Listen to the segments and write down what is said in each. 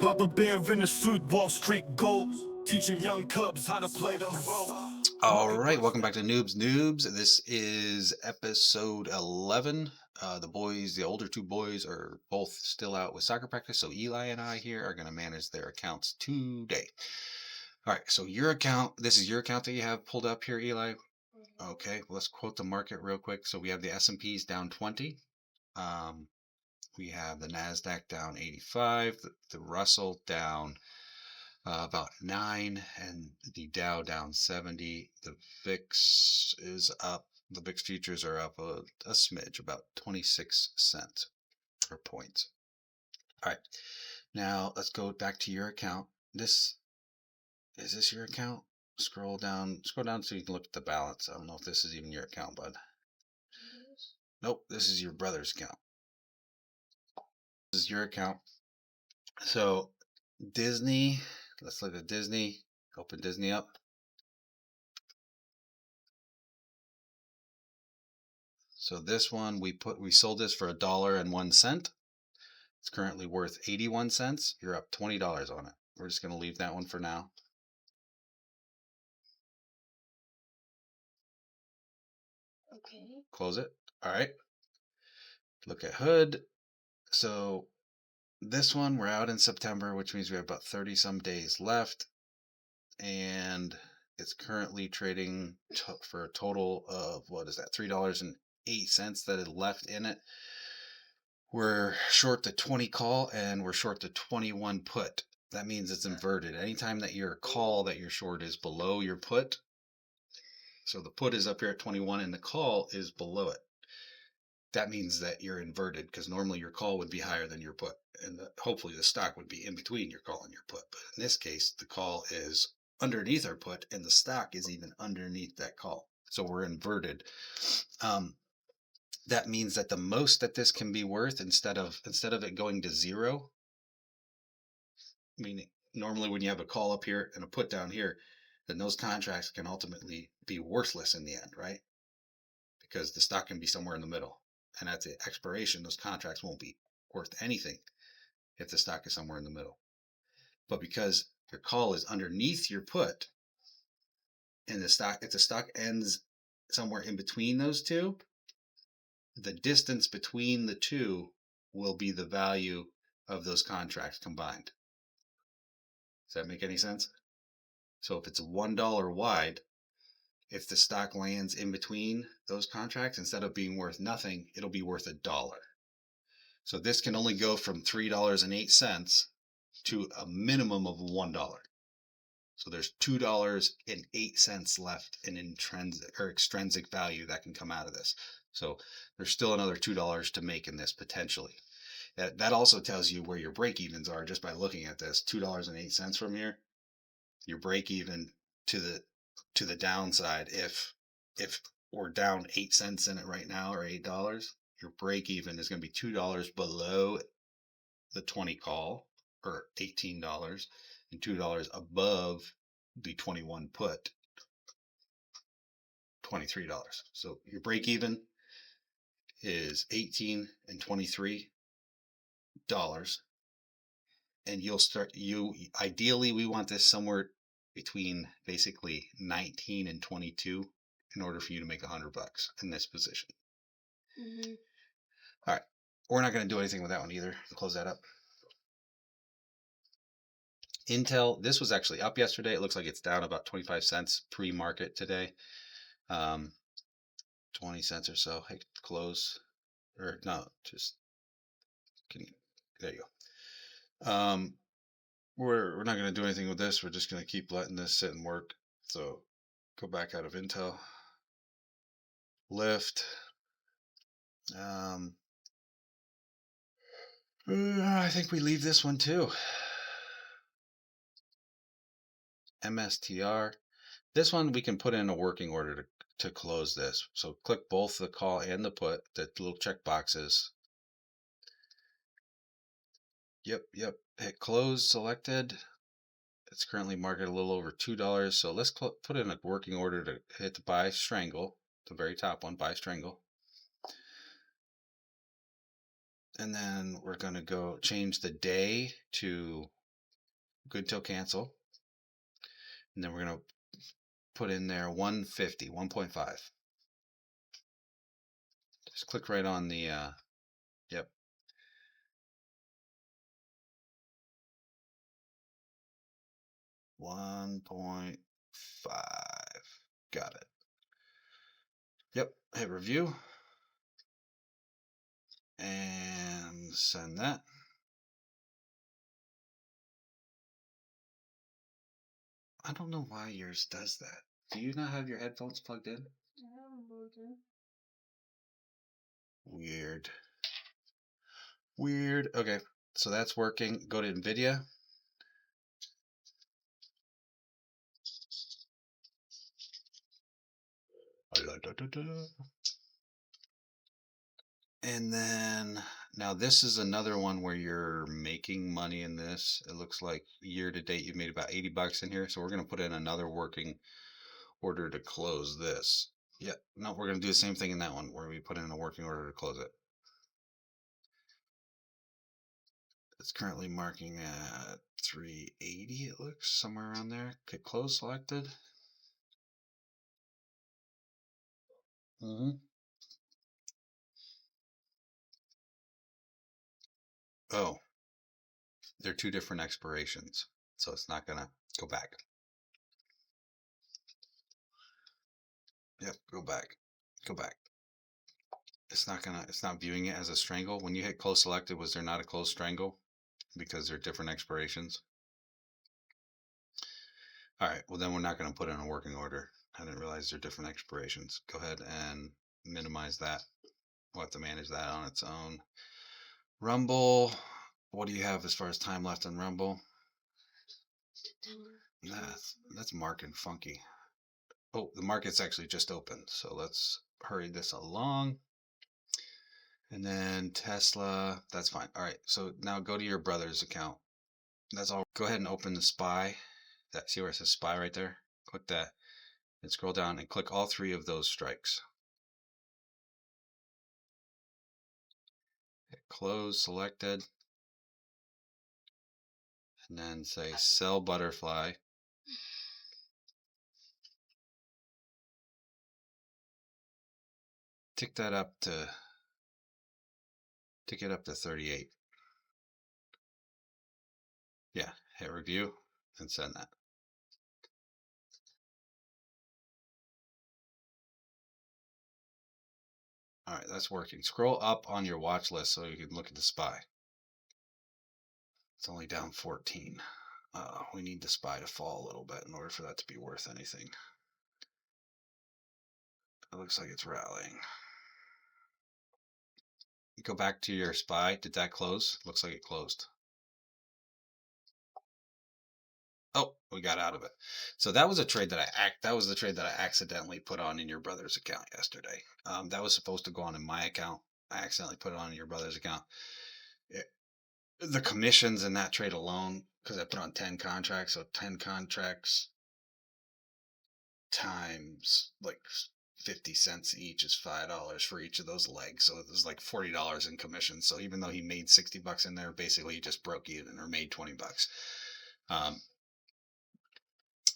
Baba Bear in the suit, Wall Street goals, teaching young cubs how to play the role. All right, welcome back to Noobs Noobs. This is episode 11. The older two boys are both still out with soccer practice, so Eli and I here are going to manage their accounts today. All right, so this is your account that you have pulled up here, Eli. Okay, let's quote the market real quick. So we have the S&Ps down 20. We have the NASDAQ down 85, the Russell down about 9, and the Dow down 70. The VIX is up. The VIX futures are up a smidge, about 26 cents per point. All right, now let's go back to your account. Is this your account? Scroll down so you can look at the balance. I don't know if this is even your account, bud. Nope, this is your brother's account. This is your account. So Disney, let's look at Disney. Open Disney up. So this one we sold this for $1.01. It's currently worth 81 cents. You're up $20 on it. We're just going to leave that one for now. Okay. Close it. All right. Look at Hood. So this one we're out in September, which means we have about 30 some days left, and it's currently trading for a total of $3.08 that is left in it. We're short the 20 call and we're short the 21 put. That means it's inverted. Anytime that your call that you're short is below your put, so the put is up here at 21 and the call is below it, that means that you're inverted, because normally your call would be higher than your put, and hopefully the stock would be in between your call and your put. But in this case, the call is underneath our put and the stock is even underneath that call. So we're inverted. That means that the most that this can be worth, instead of it going to zero, meaning normally when you have a call up here and a put down here, then those contracts can ultimately be worthless in the end, right? Because the stock can be somewhere in the middle. And at the expiration, those contracts won't be worth anything if the stock is somewhere in the middle. But because your call is underneath your put, and if the stock ends somewhere in between those two, the distance between the two will be the value of those contracts combined. Does that make any sense? So if it's $1 wide, if the stock lands in between those contracts, instead of being worth nothing, it'll be worth $1. So this can only go from $3.08 to a minimum of $1. So there's $2.08 left in intrinsic or extrinsic value that can come out of this. So there's still another $2 to make in this potentially. That also tells you where your break evens are just by looking at this. $2.08 from here, your break even to the downside. If we're down 8 cents in it right now, or $8, your break even is going to be $2 below the 20 call, or $18, and $2 above the 21 put, $23. So your break even is $18 and $23, and ideally we want this somewhere between basically 19 and 22 in order for you to make $100 in this position. Mm-hmm. All right, we're not going to do anything with that one either. Close that up. Intel, this was actually up yesterday. It looks like it's down about 25 cents pre-market today. 20 cents or so. Hey, close. Or no, just there you go. We're not going to do anything with this. We're just going to keep letting this sit and work. So go back out of Intel. Lift. I think we leave this one too. MSTR. This one we can put in a working order to close this. So click both the call and the put, the little check boxes. Yep. Hit close selected. It's currently marked a little over $2. So let's put in a working order to hit the buy strangle, the very top one, buy strangle. And then we're going to go change the day to good till cancel. And then we're going to put in there 150, 1.5. Just click right on the, yep. $1.5. Got it. Yep. Hit review. And send that. I don't know why yours does that. Do you not have your headphones plugged in? I have them plugged in. Weird. Weird. Okay. So that's working. Go to NVIDIA. And then now this is another one where you're making money in this. It looks like year to date you've made about 80 bucks in here. So we're going to put in another working order to close this. Yeah, no, we're going to do the same thing in that one where we put in a working order to close it. It's currently marking at 380, it looks, somewhere around there. Click close selected. Oh, they're two different expirations, so it's not gonna go back. Yep, go back, go back. It's not viewing it as a strangle. When you hit close selected, was there not a close strangle? Because they're different expirations. All right, well then we're not gonna put in a working order. I didn't realize they're different expirations. Go ahead and minimize that. We'll have to manage that on its own. Rumble, what do you have as far as time left on Rumble? That's marking funky. Oh, the market's actually just opened, so let's hurry this along. And then Tesla, that's fine. All right, so now go to your brother's account. That's all. Go ahead and open the SPY. See where it says SPY right there? Click that and scroll down and click all three of those strikes. Hit close selected. And then say sell butterfly. Tick it up to 38. Yeah, hit review and send that. All right, that's working. Scroll up on your watch list so you can look at the SPY. It's only down 14. We need the SPY to fall a little bit in order for that to be worth anything. It looks like it's rallying. Go back to your SPY. Did that close? Looks like it closed. Oh, we got out of it. So that was a trade that that was the trade that I accidentally put on in your brother's account yesterday. That was supposed to go on in my account. I accidentally put it on in your brother's account. The commissions in that trade alone, because I put on 10 contracts, so 10 contracts times like 50 cents each is $5 for each of those legs. So it was like $40 in commission. So even though he made 60 bucks in there, basically he just broke even or made 20 bucks.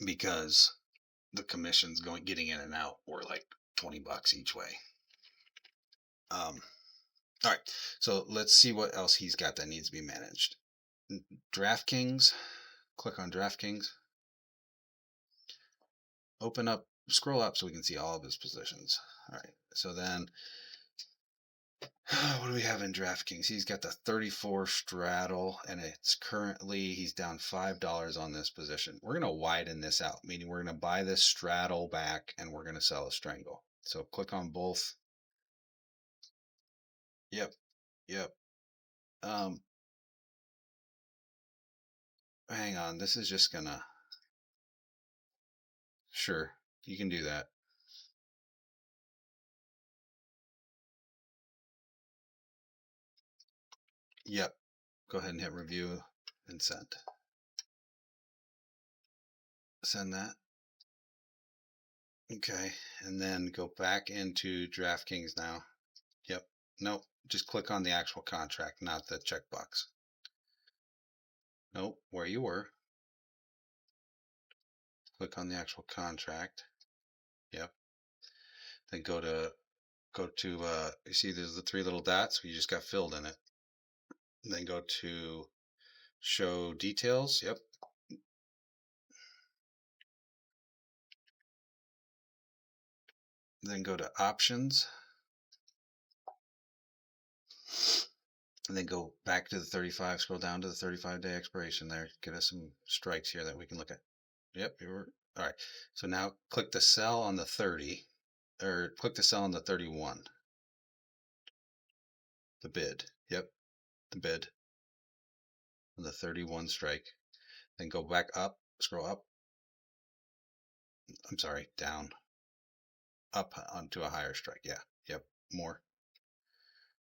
Because the commissions getting in and out were like 20 bucks each way. All right, so let's see what else he's got that needs to be managed. DraftKings, click on DraftKings. Open up, scroll up so we can see all of his positions. All right, so then what do we have in DraftKings? He's got the 34 straddle, and it's currently, he's down $5 on this position. We're going to widen this out, meaning we're going to buy this straddle back and we're going to sell a strangle. So click on both. Yep. Hang on, this is just gonna, sure, you can do that. Yep. Go ahead and hit review and send. Send that. Okay. And then go back into DraftKings now. Yep. Nope. Just click on the actual contract, not the checkbox. Nope. Where you were. Click on the actual contract. Yep. Then go to you see there's the three little dots, you just got filled in it. Then go to show details. Yep. Then go to options. And then go back to the 35, scroll down to the 35-day expiration there. Get us some strikes here that we can look at. Yep, you were all right. So now click the cell on the 30, or click the cell on the 31. The bid. Yep, the bid. On the 31 strike. Then go back up, scroll up. I'm sorry, down. Up onto a higher strike. Yeah. Yep. More.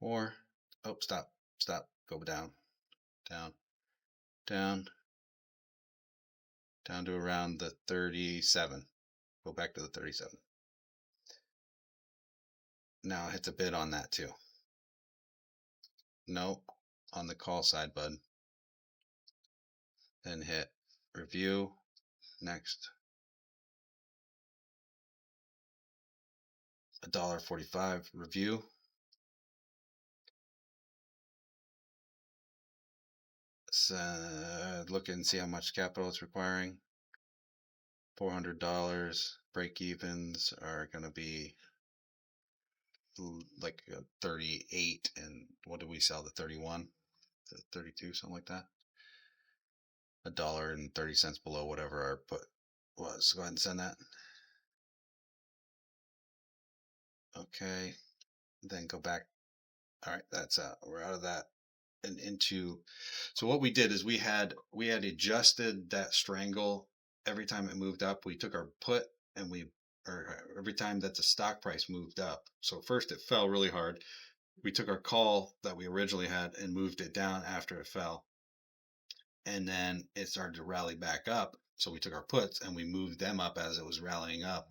More. Oh, stop. Stop. Go down. Down. Down. Down to around the 37. Go back to the 37. Now hit the bid on that too. Nope. On the call side, bud. Then hit review. Next. $1.45 review. So look and see how much capital it's requiring. $400. Break evens are going to be like 38. And what did we sell? The 31, the 32, something like that. $1.30 below whatever our put was. Go ahead and send that. Okay. Then go back. All right, that's out. We're out of that and into. So what we did is we had adjusted that strangle every time it moved up. We took our put and or every time that the stock price moved up. So first it fell really hard. We took our call that we originally had and moved it down after it fell. And then it started to rally back up. So we took our puts and we moved them up as it was rallying up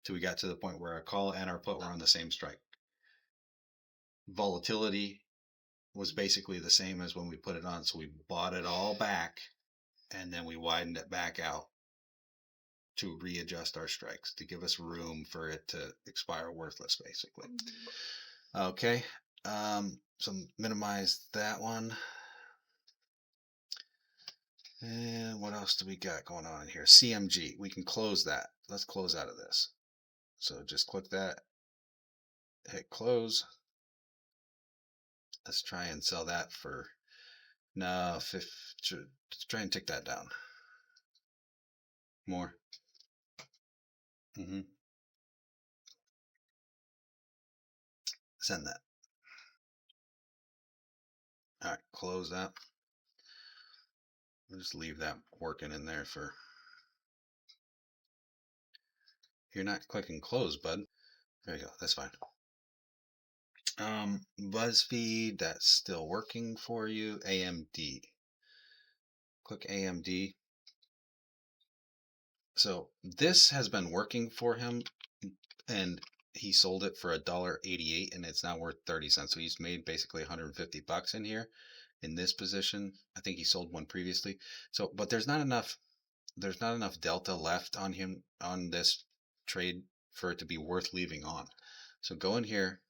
till we got to the point where our call and our put were on the same strike. Volatility was basically the same as when we put it on. So we bought it all back and then we widened it back out to readjust our strikes to give us room for it to expire worthless, basically. Okay. So minimize that one. And what else do we got going on in here? CMG. We can close that. Let's close out of this. So just click that, hit close. Let's try and sell that for no, let's try and take that down. More. Send that. All right, close that. We'll just leave that working in there for. You're not clicking close, bud. There you go. That's fine. BuzzFeed, that's still working for you. AMD. Click AMD. So this has been working for him, and he sold it for $1.88, and it's now worth 30 cents. So he's made basically 150 bucks in here in this position. I think he sold one previously. So, but there's not enough delta left on him on this trade for it to be worth leaving on. So go in here.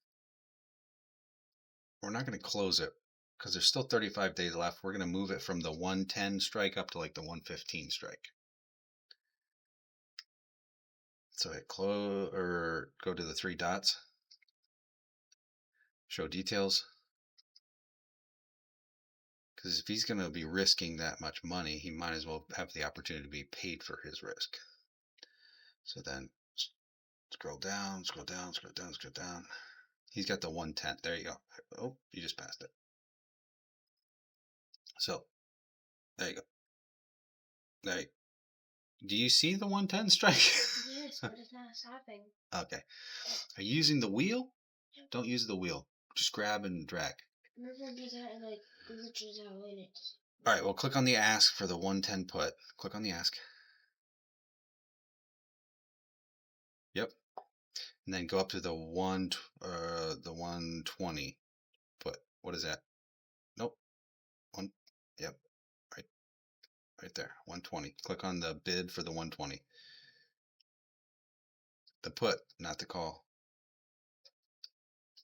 We're not going to close it because there's still 35 days left. We're going to move it from the 110 strike up to like the 115 strike. So hit close or go to the three dots. Show details. Because if he's going to be risking that much money, he might as well have the opportunity to be paid for his risk. So then scroll down, scroll down, scroll down, scroll down. He's got the 110. There you go. Oh, you just passed it. So there you go. There you go. Do you see the 110 strike? Yes, but it's not stopping. Okay. Are you using the wheel? Don't use the wheel. Just grab and drag. Remember when you that and like glitches out in it. All right, well, click on the ask for the 110 put. Click on the ask. Yep. And then go up to the 120 put. What is that? Nope. One. Yep. Right. right there, 120. Click on the bid for the 120. The put, not the call.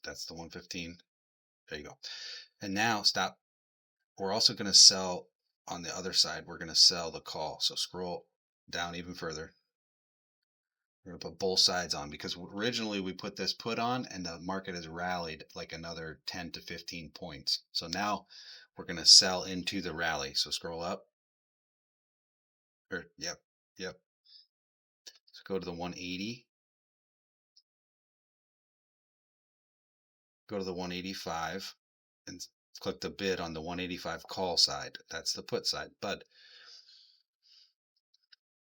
That's the 115. There you go. And now stop. We're also going to sell on the other side. We're going to sell the call. So scroll down even further. We're going to put both sides on because originally we put this put on and the market has rallied like another 10 to 15 points. So now we're going to sell into the rally. So scroll up. Yep. So go to the 180. Go to the 185 and click the bid on the 185 call side. That's the put side. But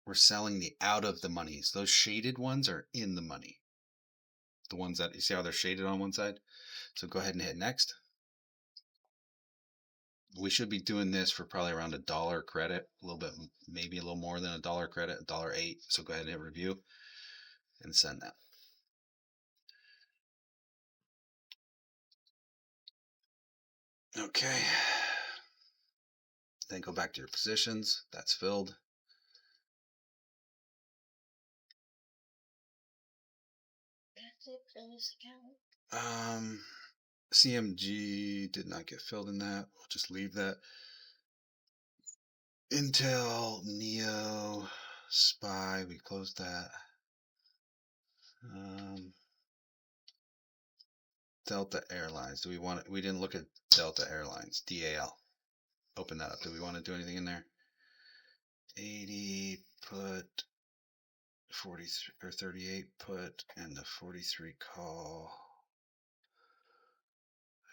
we're selling the out of the monies. Those shaded ones are in the money. The ones that you see how they're shaded on one side. So go ahead and hit next. We should be doing this for probably around $1 credit, a little bit, maybe a little more than $1 credit, $1.08. So go ahead and hit review and send that. Okay. Then go back to your positions. That's filled. That's it for this account. CMG did not get filled in that. We'll just leave that. Intel, Neo, Spy, we closed that. Delta Airlines. Do we want it? We didn't look at Delta Airlines. DAL. Open that up. Do we want to do anything in there? 80 put, 43 or 38 put, and the 43 call.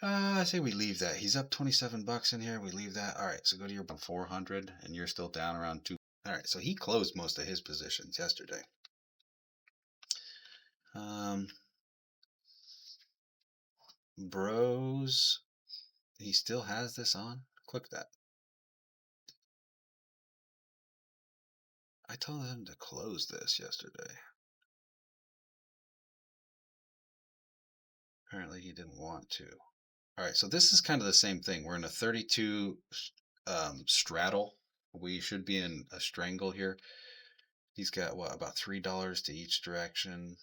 I say we leave that. He's up 27 bucks in here. We leave that. All right. So go to your 400, and you're still down around 2. All right. So he closed most of his positions yesterday. Bros. He still has this on. Click that. I told him to close this yesterday. Apparently he didn't want to. All right, so this is kind of the same thing. We're in a 32 straddle. We should be in a strangle here. He's got what, about $3 to each direction.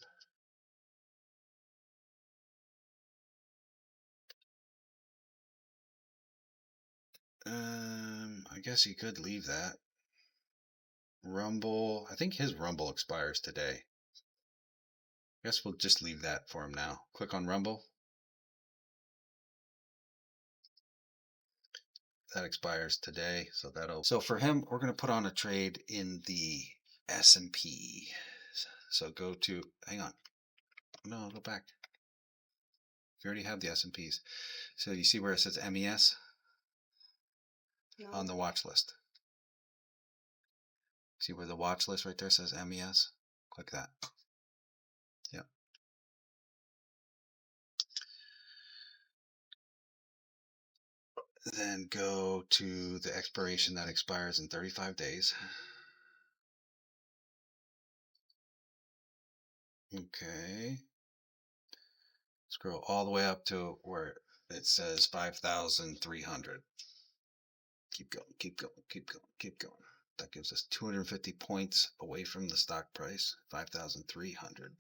I guess he could leave that. Rumble. I think his Rumble expires today. I guess we'll just leave that for him now. Click on Rumble. That expires today, so that'll. So for him, we're going to put on a trade in the S&P. So go to. Hang on. No, go back. You already have the S&Ps. So you see where it says MES No. on the watch list. See where the watch list right there says MES? Click that. Yep. Then go to the expiration that expires in 35 days. Okay. Scroll all the way up to where it says 5,300. Keep going, keep going, keep going, keep going. That gives us 250 points away from the stock price, 5,300.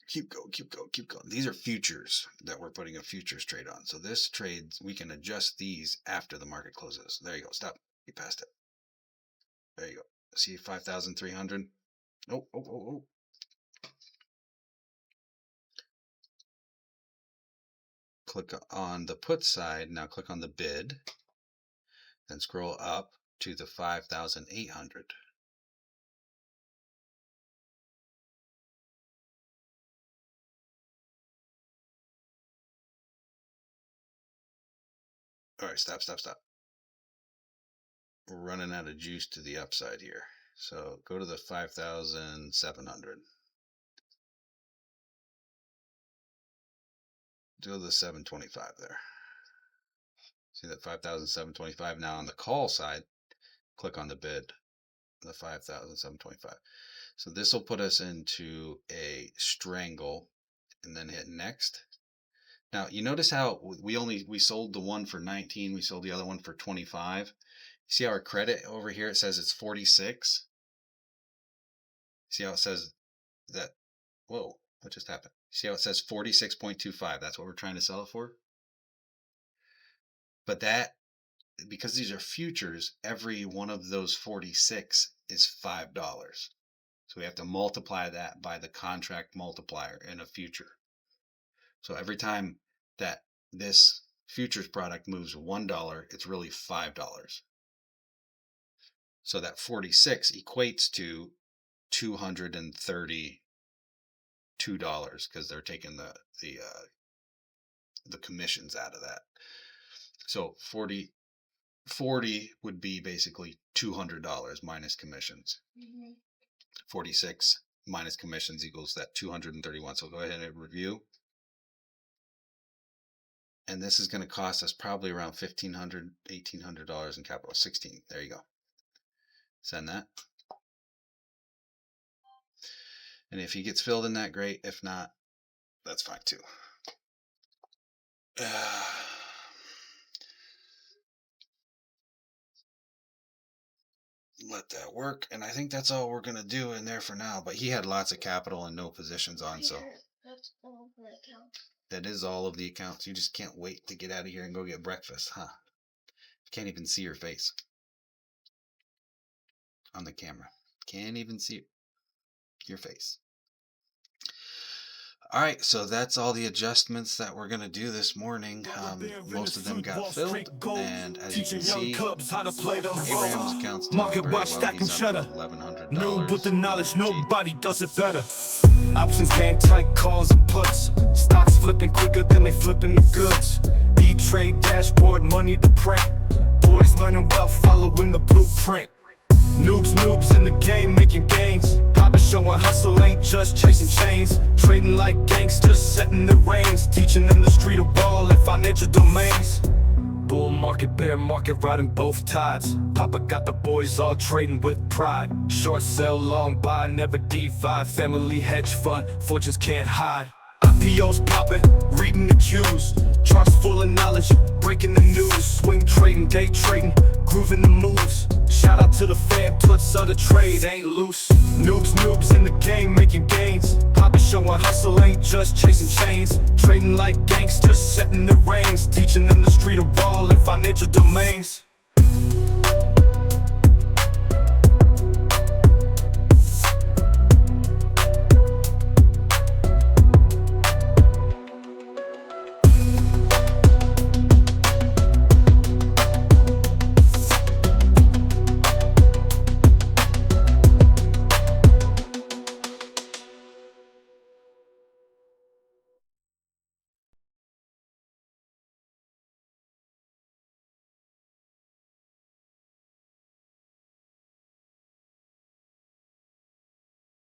Keep going, keep going, keep going. These are futures that we're putting a futures trade on. So this trade, we can adjust these after the market closes. There you go. Stop. You passed it. There you go. See 5,300. Oh. Click on the put side. Now click on the bid. Then scroll up to the 5,800. All right, stop. We're running out of juice to the upside here. So go to the 5,700. Do the 725 there. See that 5,725. Now on the call side, click on the bid, the 5,725. So this will put us into a strangle and then hit next. Now, you notice how we sold the one for 19, we sold the other one for 25. See our credit over here, it says it's 46. See how it says that, whoa, what just happened? See how it says 46.25, that's what we're trying to sell it for? But that, because these are futures, every one of those 46 is $5. So we have to multiply that by the contract multiplier in a future. So every time that this futures product moves $1, it's really $5. So that 46 equates to $232 because they're taking the commissions out of that. So 40 would be basically $200 minus commissions. 46 minus commissions equals that 231. So go ahead and review. And this is going to cost us probably around $1,500, $1,800 in capital. 16. There you go. Send that. And if he gets filled in that, great. If not, that's fine too. Let that work. And I think that's all we're going to do in there for now. But he had lots of capital and no positions on, so That's all the accounts. that is all of the accounts. You just can't wait to get out of here and go get breakfast, huh? Can't even see your face on the camera. Can't even see your face. All right, so that's all the adjustments that we're going to do this morning. Most of them got filled, and as you can see, Abraham's account's doing very well. He's up to $1,100. No, but the knowledge, nobody does it better. Options can't tight calls and puts. Stocks flipping quicker than they flipping the goods. E-Trade dashboard, money to print. Boys learning well, following the blueprint. Noobs in the game, making gains. Papa showing hustle, ain't just chasing chains. Trading like gangsters, setting the reins. Teaching them the street of ball and financial domains. Bull market, bear market, riding both tides. Papa got the boys all trading with pride. Short sell, long buy, never DeFi. Family hedge fund, fortunes can't hide. IPOs popping, reading the cues. Charts full of knowledge, breaking the news. Swing trading, day trading, grooving the moves. Shout out to the fam, puts of the trade ain't loose. Noobs in the game, making gains. Papa showing hustle, ain't just chasing chains. Trading like gangsters, setting the reins. Teaching them the street of ball and financial domains.